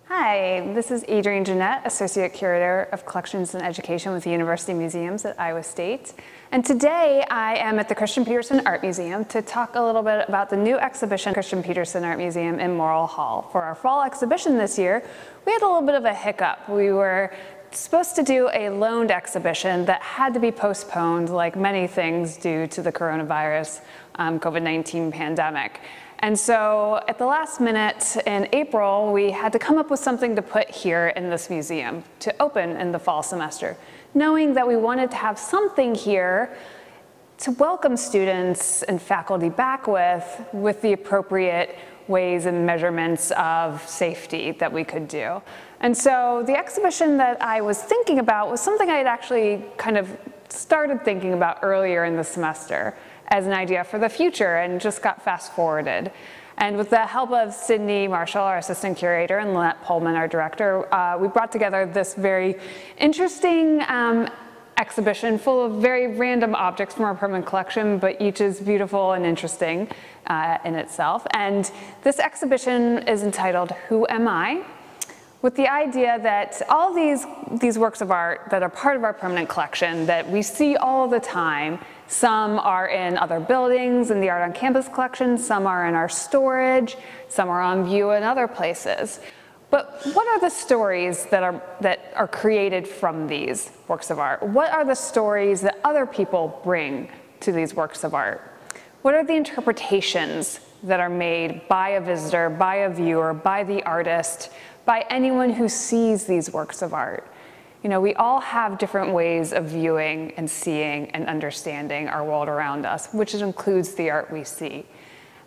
Hi, this is Adrienne Gennett, Associate Curator of Collections and Education with the University Museums at Iowa State. And today I am at the Christian Petersen Art Museum to talk a little bit about the new exhibition, Christian Petersen Art Museum in Morrill Hall. For our fall exhibition this year, we had a little bit of a hiccup. We were supposed to do a loaned exhibition that had to be postponed, like many things, due to the coronavirus COVID-19 pandemic. And so at the last minute in April, we had to come up with something to put here in this museum to open in the fall semester, knowing that we wanted to have something here to welcome students and faculty back with the appropriate ways and measurements of safety that we could do. And so the exhibition that I was thinking about was something I had actually kind of started thinking about earlier in the semester as an idea for the future and just got fast forwarded. And with the help of Sydney Marshall, our assistant curator, and Lynette Pullman, our director, we brought together this very interesting exhibition full of very random objects from our permanent collection, but each is beautiful and interesting in itself. And this exhibition is entitled, Who Am I? With the idea that all these works of art that are part of our permanent collection that we see all the time, some are in other buildings in the Art on Campus collection, some are in our storage, some are on view in other places. But what are the stories that are created from these works of art? What are the stories that other people bring to these works of art? What are the interpretations that are made by a visitor, by a viewer, by the artist, by anyone who sees these works of art? You know, we all have different ways of viewing and seeing and understanding our world around us, which includes the art we see.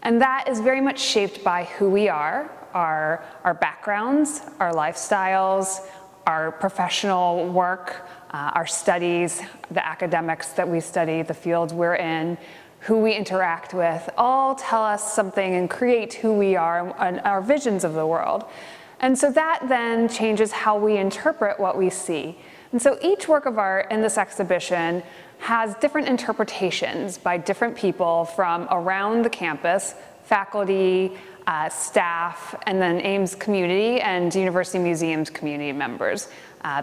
And that is very much shaped by who we are, our backgrounds, our lifestyles, our professional work, our studies, the academics that we study, the fields we're in, who we interact with, all tell us something and create who we are and our visions of the world. And so that then changes how we interpret what we see. And so each work of art in this exhibition has different interpretations by different people from around the campus, faculty, staff, and then Ames community and University Museums community members,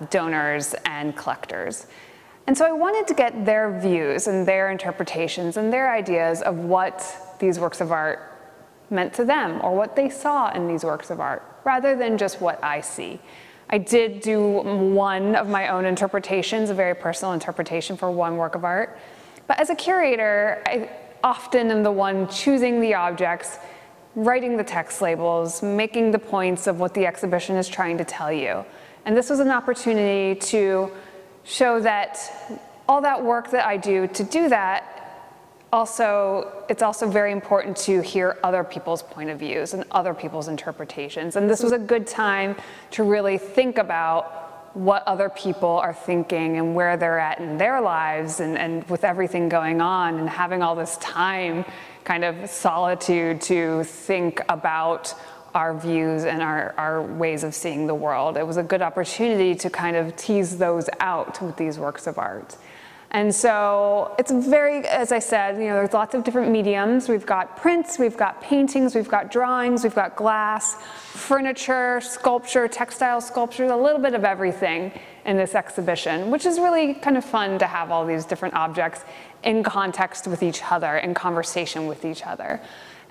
donors and collectors. And so I wanted to get their views and their interpretations and their ideas of what these works of art meant to them or what they saw in these works of art, rather than just what I see. I did do one of my own interpretations, a very personal interpretation for one work of art. But as a curator, I often am the one choosing the objects, writing the text labels, making the points of what the exhibition is trying to tell you. And this was an opportunity to show that all that work that I do to do that, it's also very important to hear other people's point of views and other people's interpretations. And this was a good time to really think about what other people are thinking and where they're at in their lives and with everything going on and having all this time, kind of solitude to think about our views and our ways of seeing the world. It was a good opportunity to kind of tease those out with these works of art. And so it's very, as I said, you know, there's lots of different mediums. We've got prints, we've got paintings, we've got drawings, we've got glass, furniture, sculpture, textile sculpture, a little bit of everything in this exhibition, which is really kind of fun to have all these different objects in context with each other, in conversation with each other.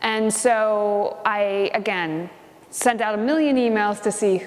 And so I, again, sent out a million emails to see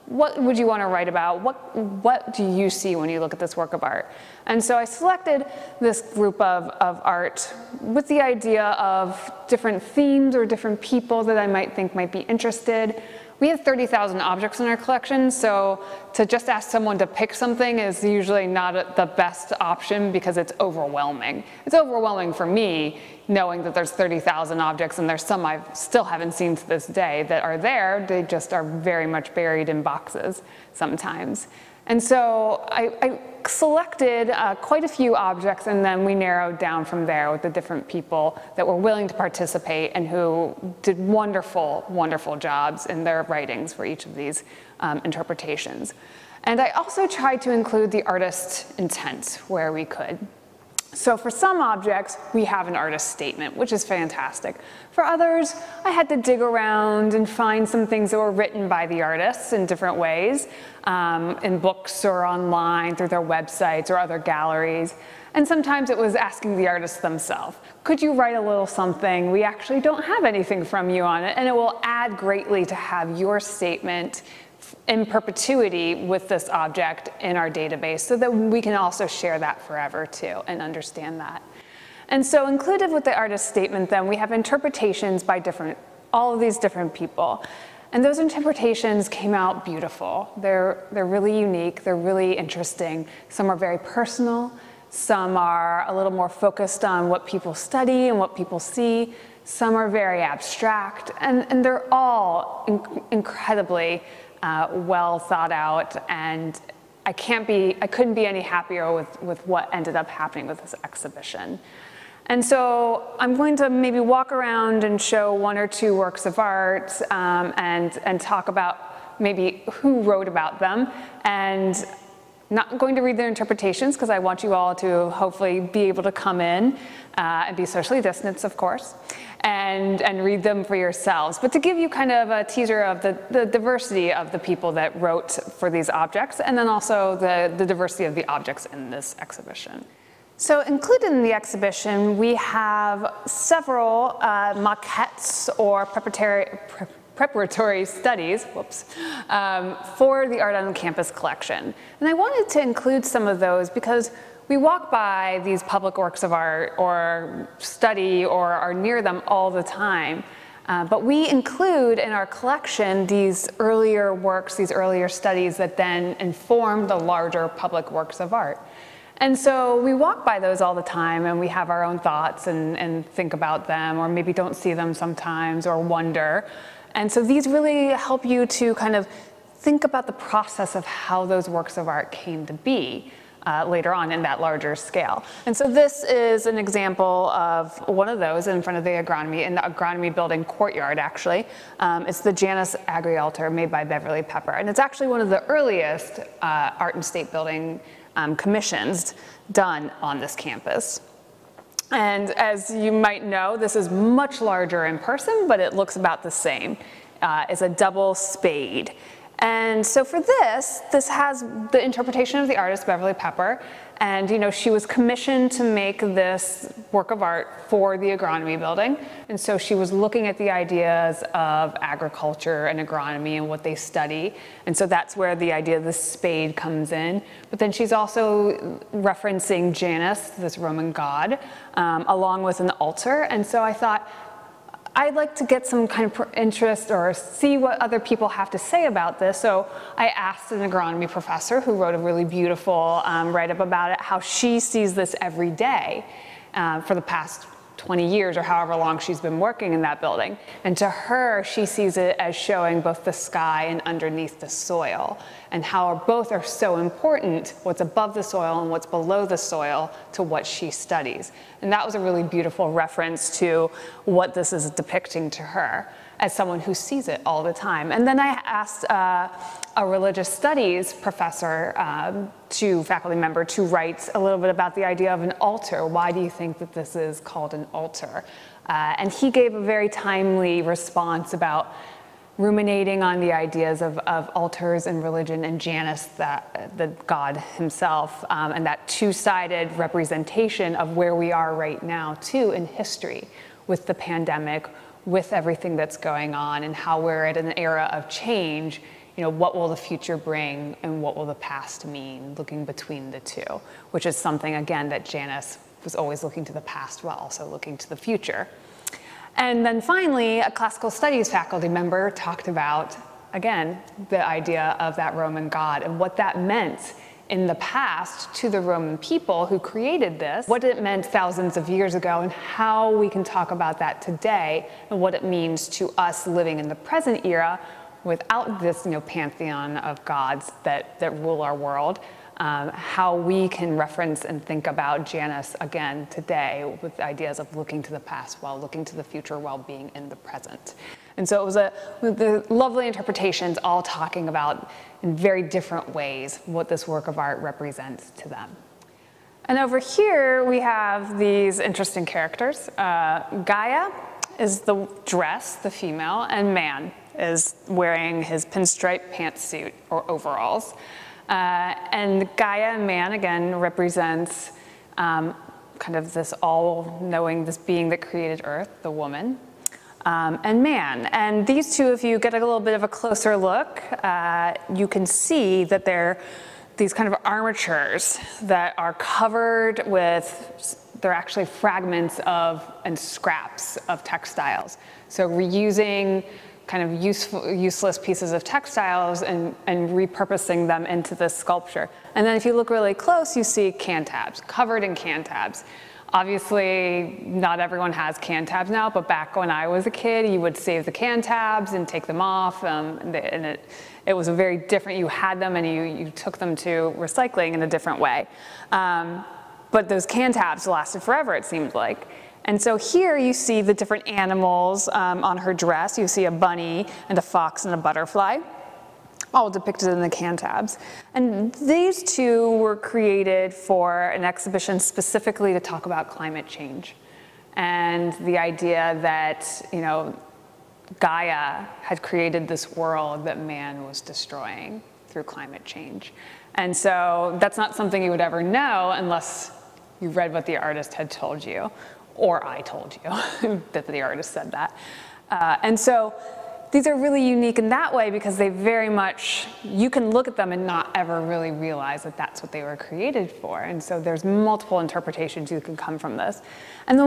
what would you want to write about? What do you see when you look at this work of art? And so I selected this group of art with the idea of different themes or different people that I might think might be interested. We have 30,000 objects in our collection, so to just ask someone to pick something is usually not the best option because it's overwhelming. It's overwhelming for me knowing that there's 30,000 objects and there's some I still haven't seen to this day that are there. They just are very much buried in boxes sometimes. And so I selected quite a few objects, and then we narrowed down from there with the different people that were willing to participate and who did wonderful, wonderful jobs in their writings for each of these interpretations. And I also tried to include the artist's intent where we could. So for some objects, we have an artist statement, which is fantastic. For others, I had to dig around and find some things that were written by the artists in different ways, in books or online, through their websites or other galleries. And sometimes it was asking the artists themselves, could you write a little something? We actually don't have anything from you on it, and it will add greatly to have your statement in perpetuity with this object in our database so that we can also share that forever too and understand that. And so included with the artist statement then, we have interpretations by all of these different people. And those interpretations came out beautiful. They're really unique, they're really interesting. Some are very personal, some are a little more focused on what people study and what people see. Some are very abstract, and they're all incredibly well thought out, and I couldn't be any happier with what ended up happening with this exhibition. And so I'm going to maybe walk around and show one or two works of art and talk about maybe who wrote about them, and not going to read their interpretations because I want you all to hopefully be able to come in and be socially distanced, of course, and read them for yourselves. But to give you kind of a teaser of the diversity of the people that wrote for these objects, and then also the diversity of the objects in this exhibition. So included in the exhibition, we have several maquettes or preparatory studies, for the Art on Campus collection. And I wanted to include some of those because we walk by these public works of art or study or are near them all the time. But we include in our collection these earlier works, these earlier studies that then inform the larger public works of art. And so we walk by those all the time and we have our own thoughts and think about them, or maybe don't see them sometimes or wonder. And so these really help you to kind of think about the process of how those works of art came to be later on in that larger scale. And so this is an example of one of those in front of the agronomy, in the agronomy building courtyard, actually. It's the Janus Agri Altar made by Beverly Pepper. And it's actually one of the earliest art and state building commissions done on this campus. And as you might know, this is much larger in person, but it looks about the same. It's a double spade. And so for this has the interpretation of the artist Beverly Pepper, and she was commissioned to make this work of art for the agronomy building. And so she was looking at the ideas of agriculture and agronomy and what they study. And so that's where the idea of the spade comes in. But then she's also referencing Janus, this Roman god, along with an altar. And so I thought, I'd like to get some kind of interest or see what other people have to say about this. So I asked an agronomy professor who wrote a really beautiful write-up about it, how she sees this every day for the past 20 years or however long she's been working in that building. And to her, she sees it as showing both the sky and underneath the soil, and how both are so important, what's above the soil and what's below the soil, to what she studies. And that was a really beautiful reference to what this is depicting to her as someone who sees it all the time. And then I asked a religious studies professor, faculty member, to write a little bit about the idea of an altar. Why do you think that this is called an altar? And he gave a very timely response about ruminating on the ideas of altars and religion and Janus, the god himself, and that two-sided representation of where we are right now too in history with the pandemic, with everything that's going on, and how we're at an era of change. What will the future bring and what will the past mean, looking between the two, which is something, again, that Janus was always looking to the past while also looking to the future. And then finally, a classical studies faculty member talked about, again, the idea of that Roman god and what that meant in the past to the Roman people who created this, what it meant thousands of years ago, and how we can talk about that today, and what it means to us living in the present era without this pantheon of gods that rule our world, how we can reference and think about Janus again today with ideas of looking to the past while looking to the future while being in the present. And so it was the lovely interpretations all talking about in very different ways what this work of art represents to them. And over here, we have these interesting characters. Gaia is the dress, the female, and man is wearing his pinstripe pantsuit or overalls. And Gaia and man, again, represents kind of this all-knowing, this being that created Earth, the woman, and man. And these two, if you get a little bit of a closer look, you can see that they're these kind of armatures that are covered with, they're actually fragments of and scraps of textiles. So reusing kind of useless pieces of textiles and repurposing them into this sculpture. And then if you look really close, you see cantabs, covered in cantabs. Obviously, not everyone has cantabs now, but back when I was a kid, you would save the cantabs and take them off, and it was a very different, you had them and you took them to recycling in a different way. But those cantabs lasted forever, it seemed like. And so here you see the different animals on her dress. You see a bunny and a fox and a butterfly, all depicted in the cantabs. And these two were created for an exhibition specifically to talk about climate change and the idea that, you know, Gaia had created this world that man was destroying through climate change. And so that's not something you would ever know unless you read what the artist had told you, or I told you that the artist said that. And so these are really unique in that way because they very much, you can look at them and not ever really realize that that's what they were created for. And so there's multiple interpretations you can come from this. And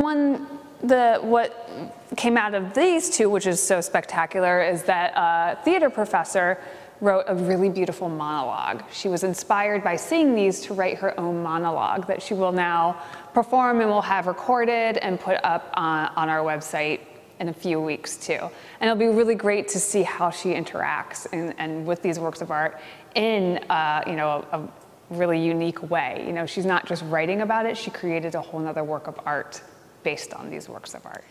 what came out of these two, which is so spectacular, is that a theater professor wrote a really beautiful monologue. She was inspired by seeing these to write her own monologue that she will now perform and will have recorded and put up on our website in a few weeks too. And it'll be really great to see how she interacts and with these works of art in a really unique way. You know, she's not just writing about it, she created a whole nother work of art based on these works of art.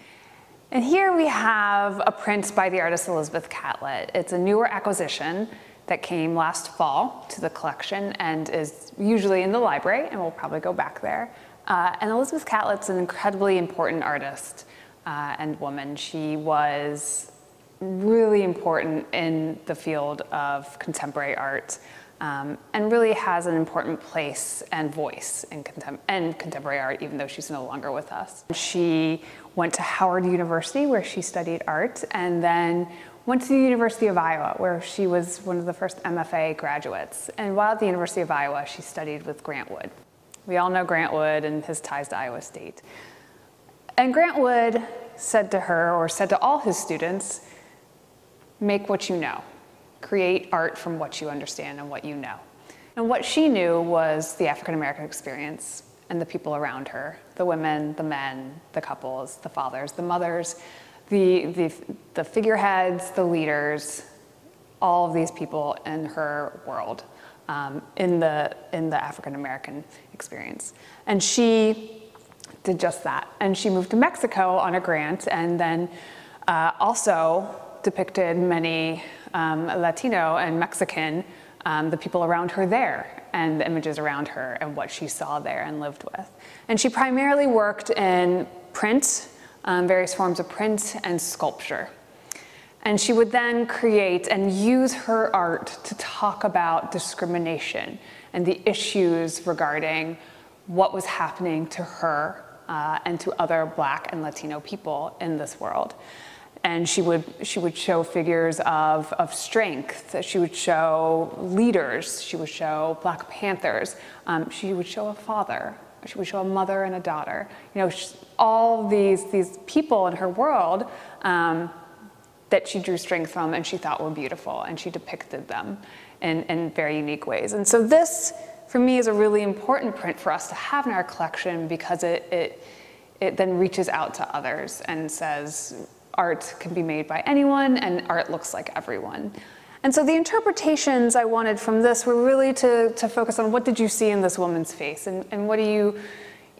And here we have a print by the artist Elizabeth Catlett. It's a newer acquisition that came last fall to the collection and is usually in the library, and we'll probably go back there. And Elizabeth Catlett's an incredibly important artist and woman. She was really important in the field of contemporary art and really has an important place and voice in contemporary art, even though she's no longer with us. She went to Howard University, where she studied art, and then went to the University of Iowa, where she was one of the first MFA graduates. And while at the University of Iowa, she studied with Grant Wood. We all know Grant Wood and his ties to Iowa State. And Grant Wood said to her, or said to all his students, make what you know. Create art from what you understand and what you know. And what she knew was the African-American experience and the people around her, the women, the men, the couples, the fathers, the mothers, the figureheads, the leaders, all of these people in her world, in the African-American experience. And she did just that. And she moved to Mexico on a grant and then also depicted many Latino and Mexican, the people around her there and the images around her and what she saw there and lived with. And she primarily worked in print, various forms of print and sculpture. And she would then create and use her art to talk about discrimination and the issues regarding what was happening to her and to other Black and Latino people in this world. And she would show figures of strength. She would show leaders. She would show Black Panthers. She would show a father. She would show a mother and a daughter. You know, all these people in her world that she drew strength from and she thought were beautiful, and she depicted them in very unique ways. And so this, for me, is a really important print for us to have in our collection because it then reaches out to others and says, art can be made by anyone, and art looks like everyone. And so the interpretations I wanted from this were really to focus on what did you see in this woman's face, and what do you,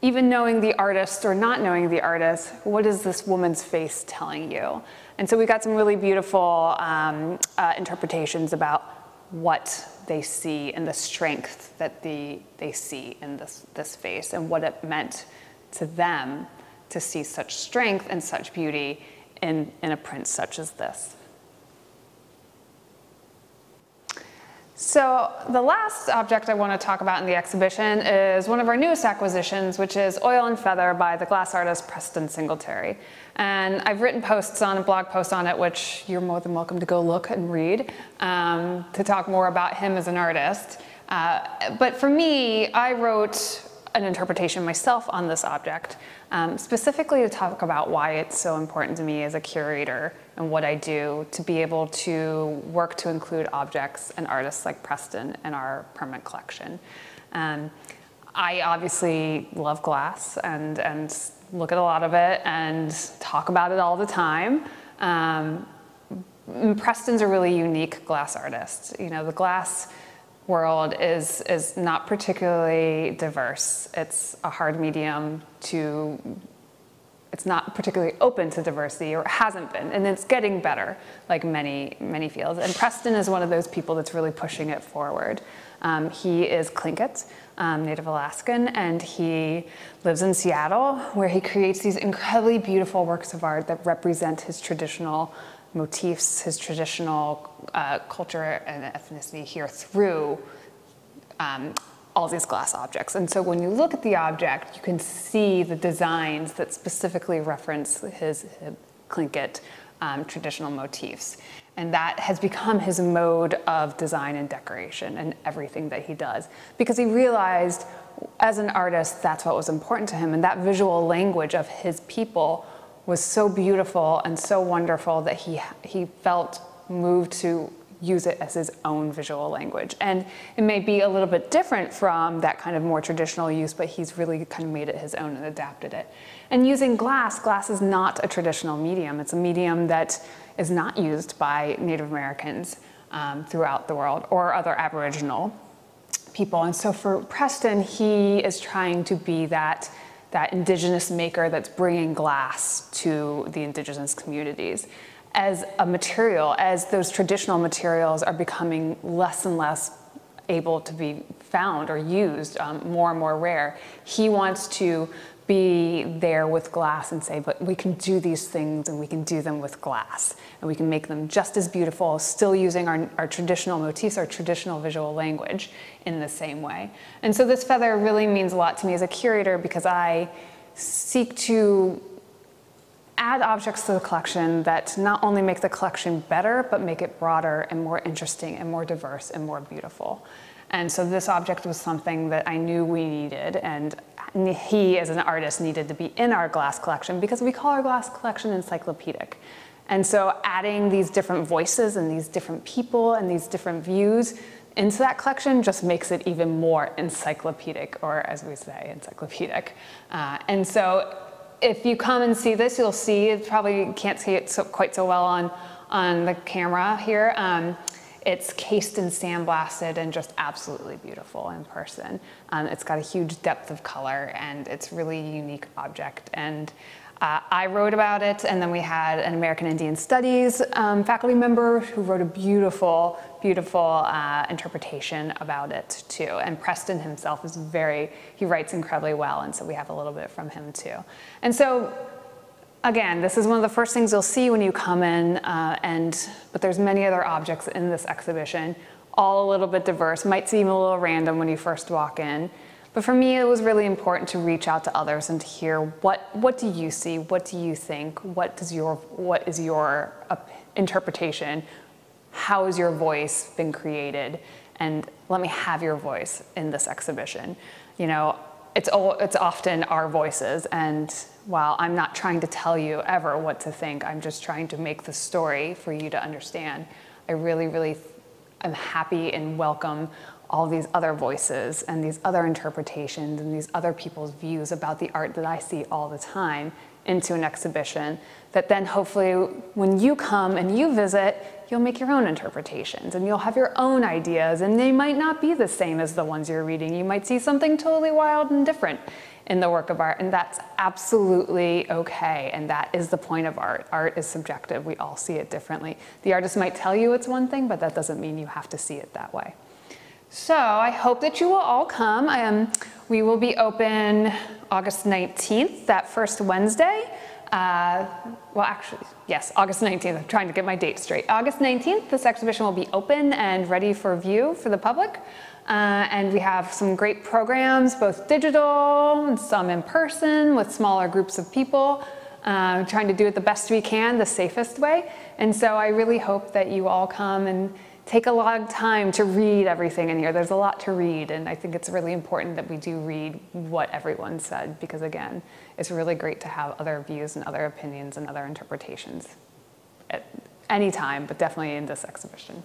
even knowing the artist or not knowing the artist, what is this woman's face telling you? And so we got some really beautiful interpretations about what they see and the strength that they see in this face, and what it meant to them to see such strength and such beauty in a print such as this. So the last object I want to talk about in the exhibition is one of our newest acquisitions, which is Oil and Feather by the glass artist Preston Singletary. And I've written blog posts on it, which you're more than welcome to go look and read, to talk more about him as an artist. But for me, I wrote an interpretation myself on this object, specifically to talk about why it's so important to me as a curator and what I do to be able to work to include objects and artists like Preston in our permanent collection. I obviously love glass and look at a lot of it and talk about it all the time. Preston's a really unique glass artist. You know, the glass world is not particularly diverse. It's a hard medium it's not particularly open to diversity, or it hasn't been, and it's getting better, like many fields. And Preston is one of those people that's really pushing it forward. He is Tlingit, Native Alaskan, and he lives in Seattle, where he creates these incredibly beautiful works of art that represent his traditional motifs, his traditional culture and ethnicity here through all these glass objects. And so when you look at the object, you can see the designs that specifically reference his Tlingit traditional motifs. And that has become his mode of design and decoration and everything that he does. Because he realized, as an artist, that's what was important to him. And that visual language of his people was so beautiful and so wonderful that he felt moved to use it as his own visual language. And it may be a little bit different from that kind of more traditional use, but he's really kind of made it his own and adapted it. And using glass is not a traditional medium. It's a medium that is not used by Native Americans throughout the world, or other Aboriginal people. And so for Preston, he is trying to be that indigenous maker that's bringing glass to the indigenous communities as a material, as those traditional materials are becoming less and less able to be found or used, more and more rare. He wants to be there with glass and say, but we can do these things and we can do them with glass, and we can make them just as beautiful, still using our traditional motifs, our traditional visual language in the same way. And so this feather really means a lot to me as a curator, because I seek to add objects to the collection that not only make the collection better, but make it broader and more interesting and more diverse and more beautiful. And so this object was something that I knew we needed, and he, as an artist, needed to be in our glass collection, because we call our glass collection encyclopedic. And so adding these different voices and these different people and these different views into that collection just makes it even more encyclopedic, or as we say, encyclopedic. And so if you come and see this, you'll see, it probably can't see it quite so well on the camera here. It's cased and sandblasted and just absolutely beautiful in person. It's got a huge depth of color, and it's really a unique object. And I wrote about it, and then we had an American Indian Studies faculty member who wrote a beautiful, beautiful interpretation about it too. And Preston himself is he writes incredibly well, and so we have a little bit from him too. And so, again, this is one of the first things you'll see when you come in, but there's many other objects in this exhibition, all a little bit diverse, might seem a little random when you first walk in. But for me, it was really important to reach out to others and to hear, what do you see? What do you think? What is your interpretation? How has your voice been created? And let me have your voice in this exhibition. You know, it's often our voices, and while I'm not trying to tell you ever what to think, I'm just trying to make the story for you to understand. I really, really am happy and welcome all these other voices and these other interpretations and these other people's views about the art that I see all the time into an exhibition, that then hopefully when you come and you visit, you'll make your own interpretations and you'll have your own ideas, and they might not be the same as the ones you're reading. You might see something totally wild and different in the work of art, and that's absolutely okay, and that is the point of art. Art is subjective. We all see it differently. The artist might tell you it's one thing, but that doesn't mean you have to see it that way. So I hope that you will all come. We will be open August 19th, that first Wednesday. Well, actually, yes, August 19th. I'm trying to get my date straight. August 19th, this exhibition will be open and ready for view for the public. And we have some great programs, both digital and some in person with smaller groups of people, trying to do it the best we can, the safest way. And so I really hope that you all come and take a lot of time to read everything in here. There's a lot to read, and I think it's really important that we do read what everyone said, because again, it's really great to have other views and other opinions and other interpretations at any time, but definitely in this exhibition.